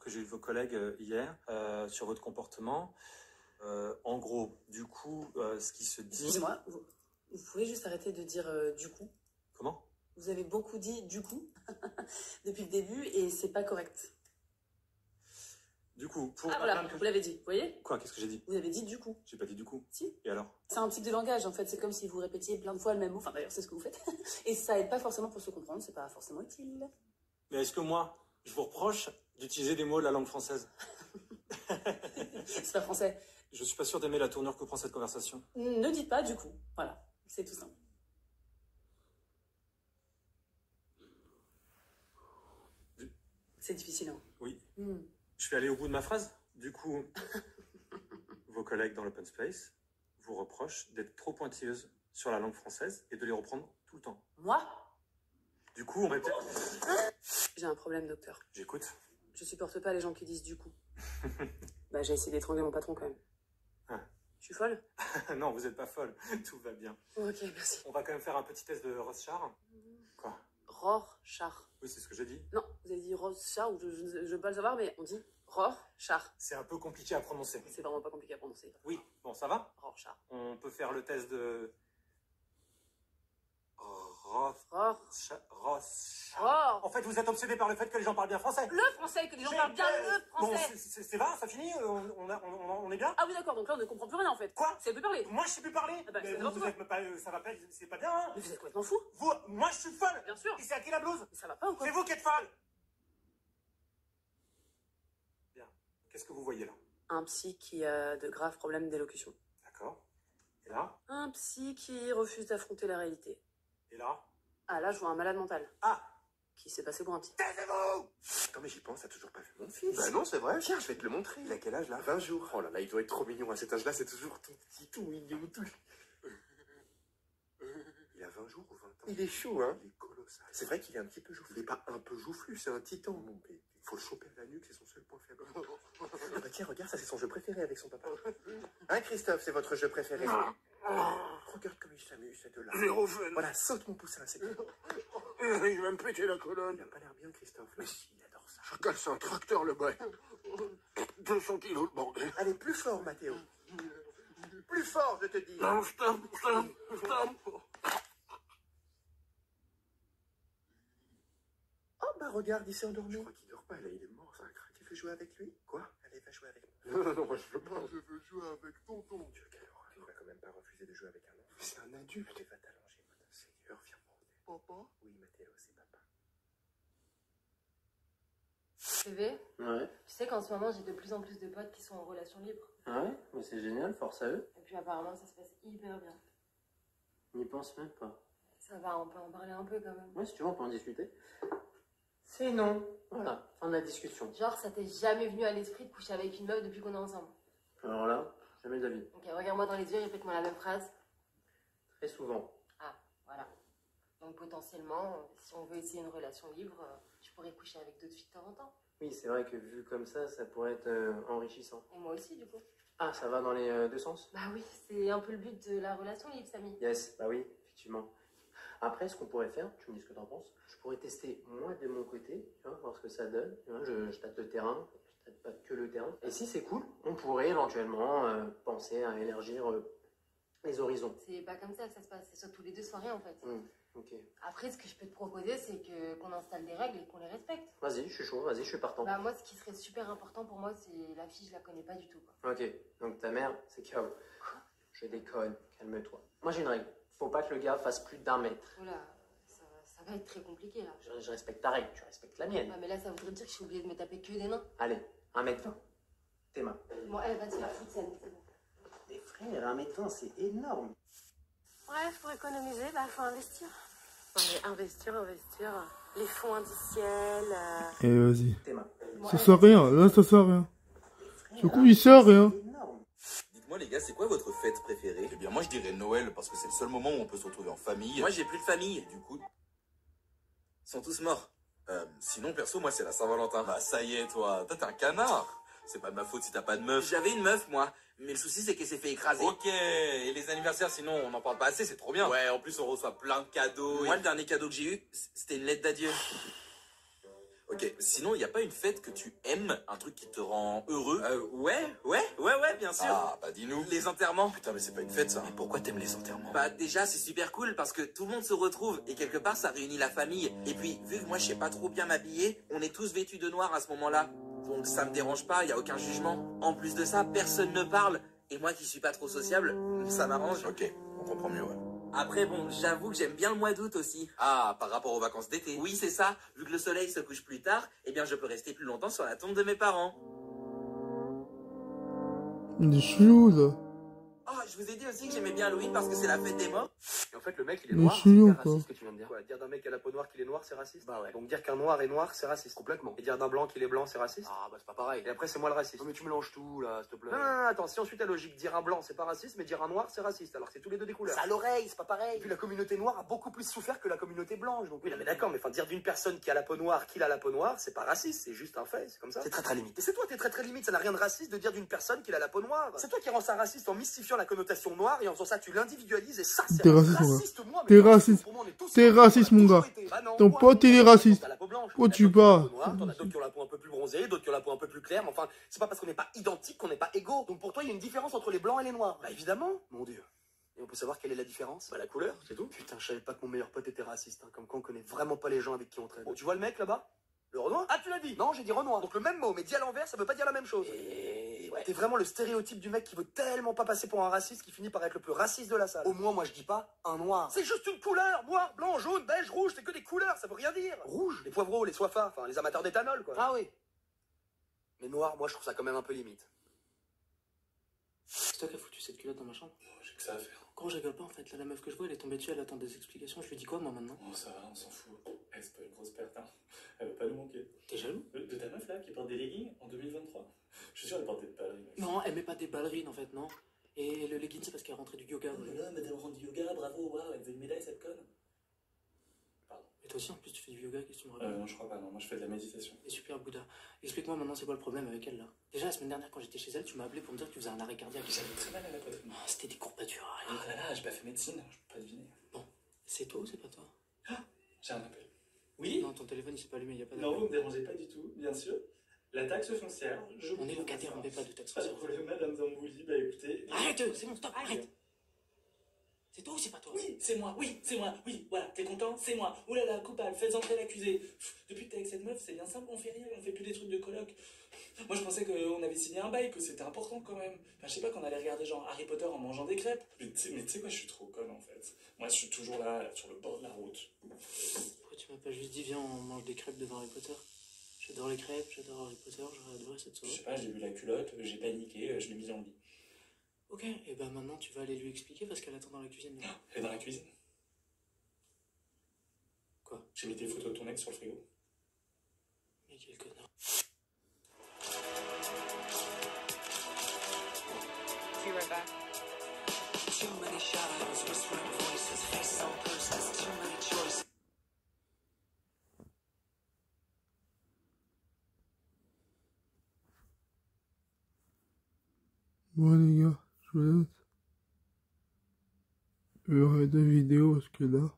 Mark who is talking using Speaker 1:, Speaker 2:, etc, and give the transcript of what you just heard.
Speaker 1: que j'ai eu de vos collègues hier sur votre comportement. En gros, du coup, ce qui se dit...
Speaker 2: Excusez-moi, vous pouvez juste arrêter de dire du coup.
Speaker 1: Comment?
Speaker 2: Vous avez beaucoup dit du coup depuis le début et c'est pas correct.
Speaker 1: Du coup, pour...
Speaker 2: Ah voilà, vous l'avez dit, vous voyez?
Speaker 1: Quoi? Qu'est-ce que j'ai dit?
Speaker 2: Vous avez dit du coup.
Speaker 1: J'ai pas dit du coup.
Speaker 2: Si.
Speaker 1: Et alors?
Speaker 2: C'est un tic de langage en fait, c'est comme si vous répétiez plein de fois le même mot, enfin d'ailleurs c'est ce que vous faites. Et ça aide pas forcément pour se comprendre, c'est pas forcément utile.
Speaker 1: Mais est-ce que moi, je vous reproche d'utiliser des mots de la langue française?
Speaker 2: C'est pas français.
Speaker 1: Je suis pas sûr d'aimer la tournure que prend cette conversation.
Speaker 2: Ne dites pas du coup, voilà, c'est tout simple. C'est difficile, hein?
Speaker 1: Oui. Je vais aller au bout de ma phrase. Du coup, vos collègues dans l'open space vous reprochent d'être trop pointilleuse sur la langue française et de les reprendre tout le temps.
Speaker 2: Moi?
Speaker 1: Du coup, on répète...
Speaker 2: J'ai un problème, docteur.
Speaker 1: J'écoute.
Speaker 2: Je supporte pas les gens qui disent du coup. Bah j'ai essayé d'étrangler mon patron quand même.
Speaker 1: Ah.
Speaker 2: Je suis folle?
Speaker 1: Non, vous êtes pas folle. Tout va bien.
Speaker 2: Ok, merci.
Speaker 1: On va quand même faire un petit test de Rorschach. Quoi?
Speaker 2: Rorschach.
Speaker 1: Oui, c'est ce que j'ai dit.
Speaker 2: Non, vous avez dit Rorschach, ou je veux pas le savoir, mais on dit Rorschach.
Speaker 1: C'est un peu compliqué à prononcer.
Speaker 2: C'est vraiment pas compliqué à prononcer.
Speaker 1: Oui, bon, ça va?
Speaker 2: Rorschach.
Speaker 1: On peut faire le test de... En fait, vous êtes obsédé par le fait que les gens parlent bien français.
Speaker 2: Le français, que les gens parlent bien le français.
Speaker 1: Bon, c'est là, ça finit, on est bien.
Speaker 2: Ah oui, d'accord, donc là on ne comprend plus rien en fait.
Speaker 1: Quoi?
Speaker 2: C'est plus parler.
Speaker 1: Moi, je sais plus parler.
Speaker 2: Ah bah,
Speaker 1: Mais
Speaker 2: c'est
Speaker 1: vous
Speaker 2: votre
Speaker 1: êtes pas, ça va pas, c'est pas bien, hein.
Speaker 2: Mais vous êtes complètement fou.
Speaker 1: Moi, je suis folle.
Speaker 2: Bien sûr.
Speaker 1: Et c'est à qui la blouse?
Speaker 2: Mais ça va pas ou quoi?
Speaker 1: C'est vous qui êtes folle. Bien. Qu'est-ce que vous voyez là?
Speaker 2: Un psy qui a de graves problèmes d'élocution.
Speaker 1: D'accord. Et là?
Speaker 2: Un psy qui refuse d'affronter la réalité.
Speaker 1: Et là?
Speaker 2: Ah là, je vois un malade mental.
Speaker 1: Ah!
Speaker 2: Qui s'est passé pour un psy.
Speaker 3: Taisez-vous! Attends, mais j'y pense, t'as toujours pas vu mon fils?
Speaker 4: Bah non, c'est vrai.
Speaker 3: Tiens, je vais te le montrer.
Speaker 4: Il a quel âge là?
Speaker 3: 20 jours.
Speaker 4: Oh là là, il doit être trop mignon. À cet âge-là, c'est toujours ton petit
Speaker 3: Tout mignon, tout.
Speaker 4: Il a 20 jours ou 20 ans?
Speaker 3: Il est chaud, hein?
Speaker 4: Il est colossal.
Speaker 3: C'est vrai qu'il est un petit peu joufflu.
Speaker 4: Il est pas un peu joufflu, c'est un titan. Mon bébé. Il faut le choper à la nuque, c'est son seul point faible.
Speaker 3: Ah bah tiens, regarde, ça c'est son jeu préféré avec son papa. Hein, Christophe, c'est votre jeu préféré? Regarde comme il s'amuse, ces deux-là.
Speaker 4: Zéro fun.
Speaker 3: Voilà, saute mon poussin, c'est bien.
Speaker 4: Il va me péter la
Speaker 3: Il
Speaker 4: colonne.
Speaker 3: a pas l'air bien, Christophe. Mais si, il adore ça.
Speaker 4: Chacal, c'est un tracteur, le boy. 200 kilos, le bordel.
Speaker 3: Allez, plus fort, Mathéo. Plus fort, je te dis.
Speaker 4: Non, stop.
Speaker 3: Oh, bah regarde, il s'est endormi.
Speaker 4: Je crois qu'il dort pas, là, il est mort, ça a craqué.
Speaker 3: Tu veux jouer avec lui?
Speaker 4: Quoi?
Speaker 3: Allez, va jouer avec moi.
Speaker 4: Non, moi je veux pas. Je veux jouer avec tonton.
Speaker 3: Dieu, quelle horreur. Tu vas quand même pas refuser de jouer avec un enfant.
Speaker 4: C'est un adulte.
Speaker 3: Tu vas t'allonger, mon Seigneur, viens mon
Speaker 4: Papa?
Speaker 3: Oui, Mathéo, c'est papa.
Speaker 5: Bébé,
Speaker 6: Ouais.
Speaker 5: tu sais qu'en ce moment j'ai de plus en plus de potes qui sont en relation libre.
Speaker 6: Ah ouais, mais c'est génial, force à eux.
Speaker 5: Et puis apparemment ça se passe hyper bien.
Speaker 6: N'y pense même pas.
Speaker 5: Ça va, on peut en parler un peu quand même.
Speaker 6: Ouais, si tu veux, on peut en discuter. C'est non. Voilà, fin de la discussion.
Speaker 5: Genre ça t'est jamais venu à l'esprit de coucher avec une meuf depuis qu'on est ensemble.
Speaker 6: Alors là, jamais d'avis.
Speaker 5: Ok, regarde-moi dans les yeux, répète-moi la même phrase.
Speaker 6: Très souvent.
Speaker 5: Ah, voilà. Donc potentiellement, si on veut essayer une relation libre, tu pourrais coucher avec d'autres filles de temps en temps.
Speaker 6: Oui, c'est vrai que vu comme ça pourrait être enrichissant.
Speaker 5: Et moi aussi du coup.
Speaker 6: Ah, ça va dans les deux sens?
Speaker 5: Bah oui, c'est un peu le but de la relation libre, Samy.
Speaker 6: Yes, bah oui, effectivement. Après, ce qu'on pourrait faire, tu me dis ce que t'en penses, je pourrais tester moi de mon côté, tu vois, voir ce que ça donne. Tu vois, je tâte le terrain, je tâte pas que le terrain. Et si c'est cool, on pourrait éventuellement penser à élargir les horizons.
Speaker 5: C'est pas comme ça que ça se passe, c'est sur tous les 2 soirées en fait.
Speaker 6: Ok.
Speaker 5: Après, ce que je peux te proposer, c'est qu'on installe des règles et qu'on les respecte.
Speaker 6: Vas-y, je suis chaud, vas-y, je suis partant.
Speaker 5: Bah moi, ce qui serait super important pour moi, c'est la fille, je la connais pas du tout, quoi.
Speaker 6: Ok, donc ta mère, c'est KO. Je déconne, calme-toi. Moi j'ai une règle, faut pas que le gars fasse plus d'1 mètre.
Speaker 5: Oula, ça va être très compliqué, là.
Speaker 6: Je respecte ta règle, tu respectes la mienne.
Speaker 5: Ouais, mais là, ça voudrait dire que je suis obligée de me taper que des nains.
Speaker 6: Allez, 1m20. Tes mains.
Speaker 5: Bon, allez, vas-y, la foot, c'est bon.
Speaker 6: Des frères, 1m20, c'est énorme.
Speaker 5: Bref, pour économiser, bah faut investir.
Speaker 2: Non mais investir. Les fonds indiciels.
Speaker 7: Et vas-y.
Speaker 6: Tes mains.
Speaker 5: Bon,
Speaker 7: Ça
Speaker 5: allez,
Speaker 7: sert à rien, là ça sert à rien. Du coup, il sert à rien.
Speaker 6: C'est énorme.
Speaker 8: Dites-moi les gars, c'est quoi votre fête préférée?
Speaker 9: Eh bien, moi, je dirais Noël, parce que c'est le seul moment où on peut se retrouver en famille.
Speaker 8: Moi, j'ai plus de famille.
Speaker 9: Et du coup,
Speaker 8: Ils sont tous morts. Sinon, perso, moi, c'est la Saint-Valentin.
Speaker 9: bah ça y est, toi, t'es un canard. C'est pas de ma faute si t'as pas de meuf.
Speaker 8: J'avais une meuf, moi. Mais le souci, c'est qu'elle s'est fait écraser.
Speaker 9: Ok, et les anniversaires, sinon, on n'en parle pas assez, c'est trop bien.
Speaker 8: Ouais, en plus, on reçoit plein de cadeaux. Moi, le dernier cadeau que j'ai eu, c'était une lettre d'adieu. Ok, sinon, il n'y a pas une fête que tu aimes, un truc qui te rend heureux?
Speaker 10: Ouais, bien sûr.
Speaker 8: Ah, bah dis-nous.
Speaker 10: Les enterrements.
Speaker 8: Putain, mais c'est pas une fête, ça. Mais pourquoi t'aimes les enterrements?
Speaker 10: Bah déjà c'est super cool parce que tout le monde se retrouve et quelque part ça réunit la famille. Et puis vu que moi je sais pas trop bien m'habiller, on est tous vêtus de noir à ce moment-là. Donc ça me dérange pas, y a aucun jugement. En plus de ça, personne ne parle. Et moi qui suis pas trop sociable, ça m'arrange.
Speaker 8: Ok, on comprend mieux, ouais.
Speaker 10: Après bon, j'avoue que j'aime bien le mois d'août aussi.
Speaker 8: Ah, par rapport aux vacances d'été.
Speaker 10: Oui c'est ça, vu que le soleil se couche plus tard, eh bien je peux rester plus longtemps sur la tombe de mes parents.
Speaker 7: Il est chelou, là.
Speaker 10: Oh, je vous ai dit aussi que j'aimais bien Halloween parce que c'est la fête des morts.
Speaker 3: Et en fait, le mec, il est
Speaker 7: Mais
Speaker 3: noir, c'est
Speaker 7: chelou,
Speaker 3: hyper
Speaker 7: quoi.
Speaker 3: raciste ce que tu viens de dire. Quoi, dire d'un mec à la peau noire qu'il est noir, c'est raciste. Bah ouais. Donc dire qu'un noir est noir, c'est raciste. Complètement. Et dire d'un blanc qu'il est blanc, c'est raciste. Ah bah c'est pas pareil. Et après, c'est moi le raciste. Non mais tu mélanges tout, là, s'il te plaît. Non, attends, si ensuite la logique, dire un blanc, c'est pas raciste, mais dire un noir, c'est raciste. Alors que c'est tous les deux des couleurs. Ça à l'oreille, c'est pas pareil. Et puis la communauté noire a beaucoup plus souffert que la communauté blanche. Donc oui, non, mais d'accord, mais enfin, dire d'une personne qui a la peau noire qu'il a la peau noire, c'est pas raciste, c'est juste un fait, c'est comme ça. C'est très limite. Et c'est toi, t'es très limite, ça n'a rien de raciste de dire d'une personne qu'il a la peau noire. C'est toi qui rends ça raciste en mystifiant la connotation noire et en faisant ça, tu l'individualises et ça, c'est
Speaker 7: T'es raciste, mon gars.
Speaker 3: moi, mais
Speaker 7: T'es
Speaker 3: pour
Speaker 7: raciste.
Speaker 3: moi, on est tous-
Speaker 7: T'es raciste, mon gars.
Speaker 3: Bah non,
Speaker 7: Ton
Speaker 3: moi,
Speaker 7: pote, il est raciste.
Speaker 3: t'as la peau blanche.
Speaker 7: Quoi,
Speaker 3: T'en as
Speaker 7: tu
Speaker 3: d'autres qui ont la
Speaker 7: parles?
Speaker 3: peau noire, t'en as d'autres qui ont la peau un peu plus bronzée, d'autres qui ont la peau un peu plus claire, mais enfin, c'est pas parce qu'on n'est pas identiques qu'on n'est pas égaux. Donc pour toi, il y a une différence entre les blancs et les noirs. Bah évidemment, mon dieu. Et on peut savoir quelle est la différence? Bah la couleur, c'est tout. Putain, je savais pas que mon meilleur pote était raciste, hein. Comme quoi on connaît vraiment pas les gens avec qui on traîne. Bon, tu vois le mec là-bas? Le Renoir? Ah, tu l'as dit? Non, j'ai dit Renoir. Donc le même mot, mais dit à l'envers, ça veut pas dire la même chose. Et ouais, t'es vraiment le stéréotype du mec qui veut tellement pas passer pour un raciste qui finit par être le plus raciste de la salle. Au moins, moi je dis pas un noir. C'est juste une couleur. Noir, blanc, jaune, beige, rouge, c'est que des couleurs, ça veut rien dire. Rouge? Les poivreaux, les soifards, enfin les amateurs d'éthanol, quoi. Ah oui. Mais noir, moi je trouve ça quand même un peu limite.
Speaker 6: C'est toi qui as foutu cette culotte dans ma chambre?
Speaker 11: J'ai que ça à faire.
Speaker 6: Quand je rigole pas en fait, là la meuf que je vois elle est tombée dessus, elle attend des explications, je lui dis quoi moi maintenant?
Speaker 11: Oh ça va, on s'en fout. Elle c'est pas une grosse perte, hein. Elle va pas nous manquer.
Speaker 6: T'es jaloux?
Speaker 11: De ta meuf là qui porte des leggings en 2023. Je suis sûr qu'elle porte des ballerines.
Speaker 6: Non, elle met pas des ballerines en fait, non. Et le legging c'est parce qu'elle est rentrée du yoga.
Speaker 11: Voilà, mais elle rentre du yoga, bravo, waouh, elle veut une médaille cette conne. Pardon.
Speaker 6: Et toi aussi en plus tu fais du yoga, qu'est-ce que tu me racontes?
Speaker 11: Non, je crois pas, non, moi je fais de la méditation.
Speaker 6: Et super Bouddha. Explique-moi maintenant c'est quoi le problème avec elle là? Déjà la semaine dernière quand j'étais chez elle, tu m'as appelé pour me dire que tu faisais un arrêt cardiaque.
Speaker 11: Ça fait très mal à la poitrine.
Speaker 6: Oh, c'était des courbatures.
Speaker 11: Oh là là, j'ai pas fait médecine, je peux pas deviner.
Speaker 6: Bon, c'est toi ou c'est pas toi?
Speaker 11: J'ai un appel. Oui?
Speaker 6: Non, ton téléphone il s'est pas allumé, y a pas
Speaker 11: Non,
Speaker 6: d'appel.
Speaker 11: vous me dérangez pas du tout, bien sûr. La taxe foncière, je...
Speaker 6: On est locataire, on paie pas de taxes
Speaker 11: Pas de
Speaker 6: foncières.
Speaker 11: problème, madame Zambouli, bah écoutez...
Speaker 6: Arrête, c'est bon, stop, arrête. C'est toi ou c'est pas toi?
Speaker 11: Oui, c'est moi, oui, voilà, t'es content? C'est moi. Ouh là là, coupable, faites entrer l'accusé. Depuis que t'es avec cette meuf, c'est bien simple, on fait rien, on fait plus des trucs de coloc. Moi je pensais qu'on avait signé un bail, que c'était important quand même. Enfin, je sais pas qu'on allait regarder genre Harry Potter en mangeant des crêpes. Mais tu sais quoi, je suis trop conne en fait. Moi je suis toujours là, sur le bord de la route.
Speaker 6: Pourquoi tu m'as pas juste dit viens on mange des crêpes devant Harry Potter? J'adore les crêpes, j'adore Harry Potter, j'aurais adoré cette
Speaker 11: Je
Speaker 6: soirée.
Speaker 11: sais pas, j'ai vu la culotte, j'ai paniqué, je l'ai mise en lit.
Speaker 6: Ok, et ben maintenant tu vas aller lui expliquer parce qu'elle attend dans la cuisine. là.
Speaker 11: Elle est dans la cuisine.
Speaker 6: Quoi?
Speaker 11: J'ai mis des photos de ton ex sur le frigo.
Speaker 6: Mais quel connard.
Speaker 12: Be right back.
Speaker 13: Too many shadows, whispering voices, face on purses, too many choices.
Speaker 7: Bon les gars, je vous laisse. Il y aura deux vidéos parce que là...